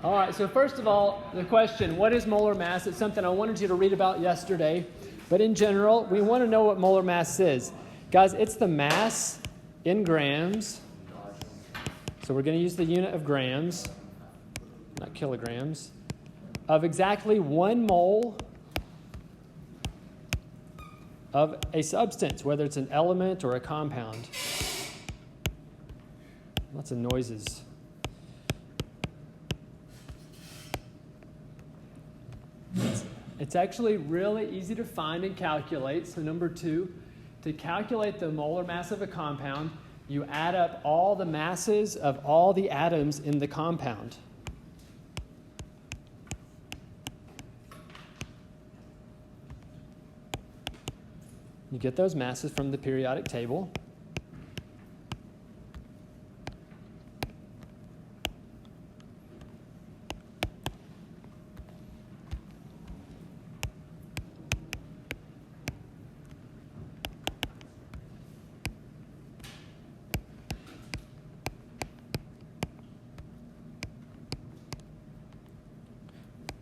All right, so first of all, the question, what is molar mass? It's something I wanted you to read about yesterday. But in general, we want to know what molar mass is. Guys, it's the mass in grams. So we're going to use the unit of grams, not kilograms, of exactly 1 mole of a substance, whether it's an element or a compound. Lots of noises. It's actually really easy to find and calculate. So number 2, to calculate the molar mass of a compound, you add up all the masses of all the atoms in the compound. You get those masses from the periodic table.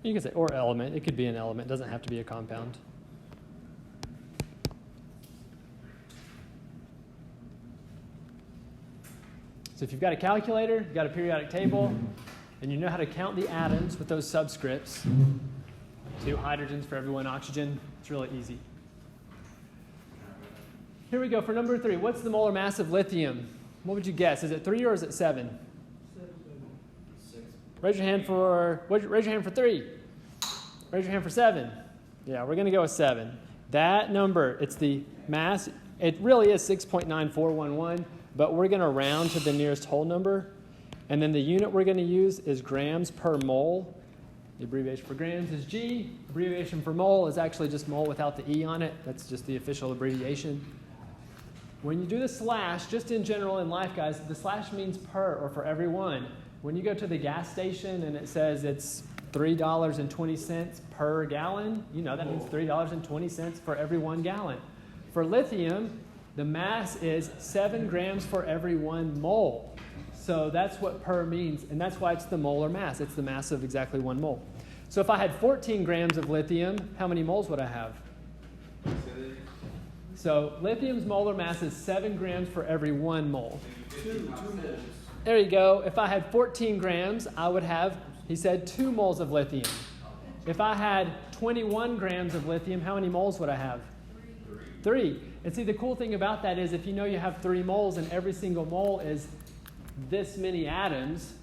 You can say, or element. It could be an element. It doesn't have to be a compound. So if you've got a calculator, you've got a periodic table, and you know how to count the atoms with those subscripts, 2 hydrogens for every 1 oxygen, it's really easy. Here we go for number 3. What's the molar mass of lithium? What would you guess? Is it 3 or is it 7? 6. Raise your hand for 3. Raise your hand for 7. Yeah, we're going to go with 7. That number, it's the mass. It really is 6.9411, but we're going to round to the nearest whole number. And then the unit we're going to use is grams per mole. The abbreviation for grams is G. Abbreviation for mole is actually just mole without the E on it. That's just the official abbreviation. When you do the slash, just in general in life, guys, the slash means per or for every one. When you go to the gas station and it says it's $3.20 per gallon, you know that means $3.20 for every 1 gallon. For lithium, the mass is 7 grams for every 1 mole. So that's what per means, and that's why it's the molar mass. It's the mass of exactly 1 mole. So if I had 14 grams of lithium, how many moles would I have? So lithium's molar mass is 7 grams for every 1 mole. 2 moles. There you go. If I had 14 grams, I would have, he said, 2 moles of lithium. If I had 21 grams of lithium, how many moles would I have? 3. And see, the cool thing about that is if you know you have 3 moles and every single mole is this many atoms,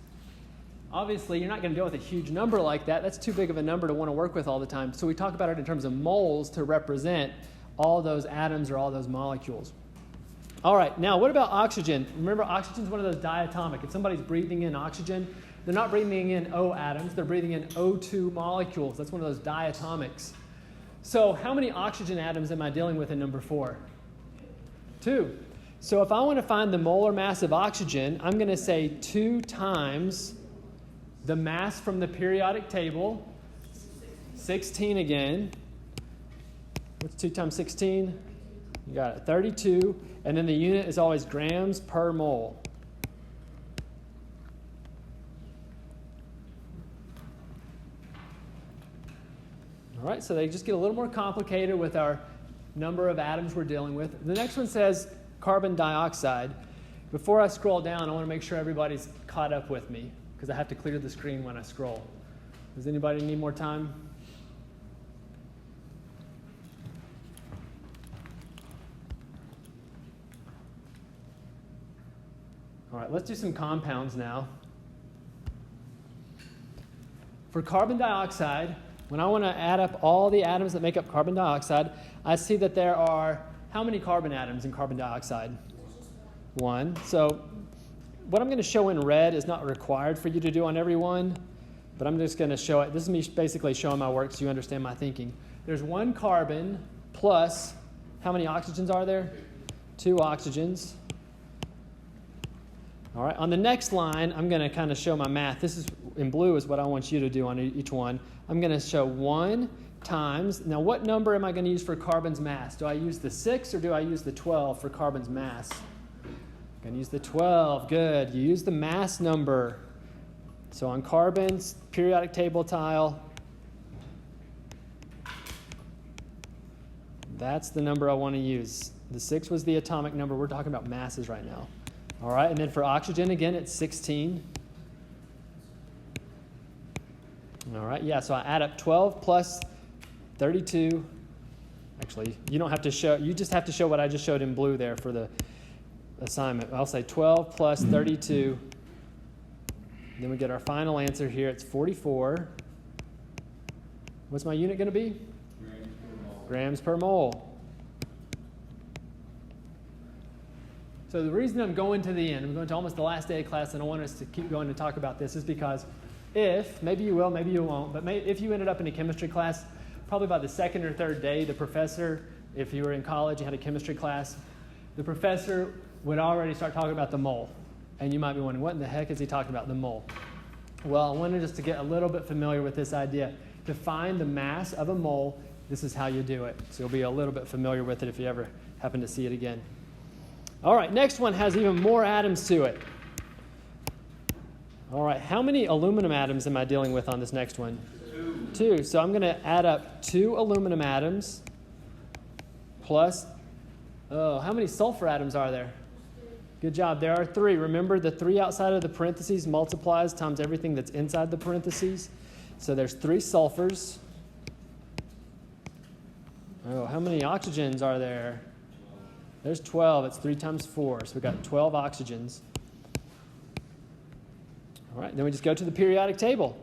obviously you're not going to deal with a huge number like that. That's too big of a number to want to work with all the time. So we talk about it in terms of moles to represent all those atoms or all those molecules. All right, now what about oxygen? Remember, oxygen is one of those diatomic. If somebody's breathing in oxygen, they're not breathing in O atoms, they're breathing in O2 molecules. That's one of those diatomics. So how many oxygen atoms am I dealing with in number 4? 2. So if I want to find the molar mass of oxygen, I'm going to say 2 times the mass from the periodic table, 16 again. What's 2 times 16? You got it, 32. And then the unit is always grams per mole. All right, so they just get a little more complicated with our number of atoms we're dealing with. The next one says carbon dioxide. Before I scroll down, I want to make sure everybody's caught up with me because I have to clear the screen when I scroll. Does anybody need more time? All right, let's do some compounds now. For carbon dioxide, when I want to add up all the atoms that make up carbon dioxide, I see that there are how many carbon atoms in carbon dioxide? 1. So what I'm going to show in red is not required for you to do on every one, but I'm just going to show it. This is me basically showing my work so you understand my thinking. There's 1 carbon plus, how many oxygens are there? 2 oxygens. All right, on the next line, I'm going to kind of show my math. This is in blue is what I want you to do on each one. I'm going to show 1 times. Now, what number am I going to use for carbon's mass? Do I use the 6 or do I use the 12 for carbon's mass? I'm going to use the 12. Good. You use the mass number. So on carbons, periodic table tile, that's the number I want to use. The 6 was the atomic number. We're talking about masses right now. All right, and then for oxygen, again, it's 16. All right, yeah, so I add up 12 plus 32. Actually, you don't have to show, you just have to show what I just showed in blue there for the assignment. I'll say 12 plus 32. Then we get our final answer here. It's 44. What's my unit going to be? Grams per mole. So the reason I'm going to the end, I'm going to almost the last day of class, and I want us to keep going to talk about this, is because if, maybe you will, maybe you won't, but if you ended up in a chemistry class, probably by the second or third day, the professor, if you were in college, you had a chemistry class, the professor would already start talking about the mole. And you might be wondering, what in the heck is he talking about, the mole? Well, I wanted us to get a little bit familiar with this idea. To find the mass of a mole, this is how you do it. So you'll be a little bit familiar with it if you ever happen to see it again. All right, next one has even more atoms to it. All right, how many aluminum atoms am I dealing with on this next one? 2. So I'm going to add up 2 aluminum atoms plus, how many sulfur atoms are there? Good job. There are 3. Remember, the 3 outside of the parentheses multiplies times everything that's inside the parentheses. So there's 3 sulfurs. Oh, how many oxygens are there? There's 12. It's 3 times 4. So we've got 12 oxygens. All right, then we just go to the periodic table.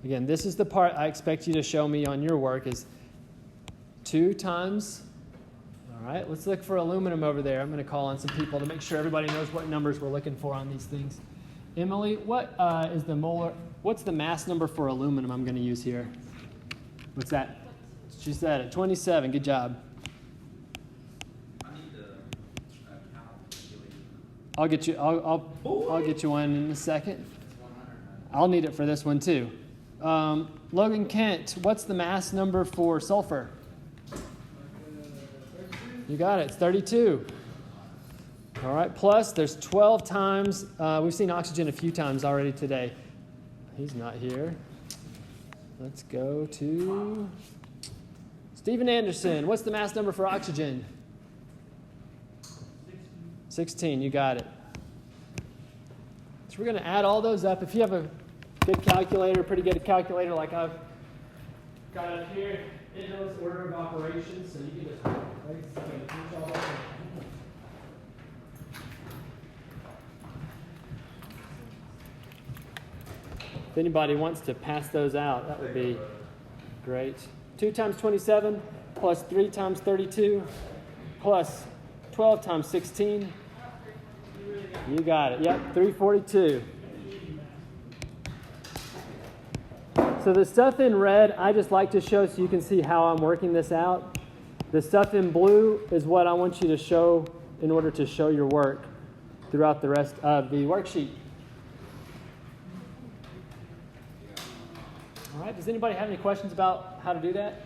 Again, this is the part I expect you to show me on your work is 2 times. All right, let's look for aluminum over there. I'm going to call on some people to make sure everybody knows what numbers we're looking for on these things. Emily, what is the molar? What's the mass number for aluminum I'm going to use here? What's that? She said it. 27. Good job. I need to count. I'll get you. I'll get you one in a second. I'll need it for this one too. Logan Kent, what's the mass number for sulfur? You got it. It's 32. All right. Plus, there's 12 times. We've seen oxygen a few times already today. He's not here. Let's go to Stephen Anderson. What's the mass number for oxygen? 16. You got it. So we're going to add all those up. If you have a good calculator, pretty good calculator like I've got up here, it knows order of operations, so you can just punch all that in. If anybody wants to pass those out, that would be great. 2 times 27 plus 3 times 32 plus 12 times 16. You got it. Yep, 342. So the stuff in red, I just like to show so you can see how I'm working this out. The stuff in blue is what I want you to show in order to show your work throughout the rest of the worksheet. All right, does anybody have any questions about how to do that?